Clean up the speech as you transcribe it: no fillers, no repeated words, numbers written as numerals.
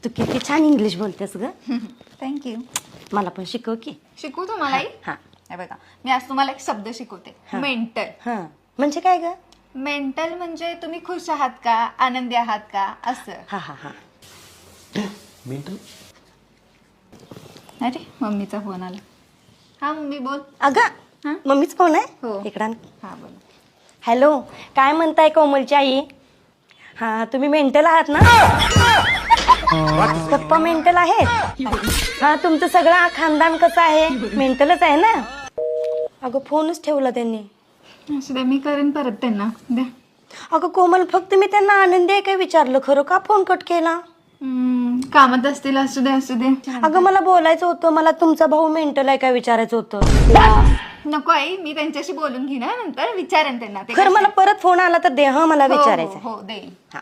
तू किती छान इंग्लिश बोलतेस ग. थँक्यू. मला पण शिकव की. शिकू तुम्हालाही. हा हे बघा मी आज तुम्हाला एक शब्द शिकवते. हा. मेंटल. हा म्हणजे काय ग. मेंटल म्हणजे तुम्ही खुश आहात का, आनंदी आहात का, असं. हा हा हा. मेंटल. अरे मम्मीचा फोन आला. हा मम्मी बोल. अगं हा? मम्मीच फोन आहे. हो. इकडं आण. हा बोल. हॅलो काय म्हणताय कोमलची आई. हा तुम्ही मेंटल आहात ना. पप्पा मेंटल आहेत. हा तुमचं सगळं खानदान कसं आहे, मेंटलच आहे ना. अगं फोनच ठेवला त्यांनी. असू द्या मी करेन परत त्यांना द्या. अगं कोमल फक्त मी त्यांना आनंदी आहे काय विचारलं, खरं का फोन कट केला. कामात असतील. असू दे असू दे. अगं मला बोलायचं होतं, मला तुमचा भाऊ मेंटल आहे काय विचारायचं होतं. नको आई, मी त्यांच्याशी बोलून घेणार, नंतर विचारेन त्यांना ते खरं कसे- मला परत फोन आला तर दे. हा मला हो, विचारायचं हो, हो देईन. हा.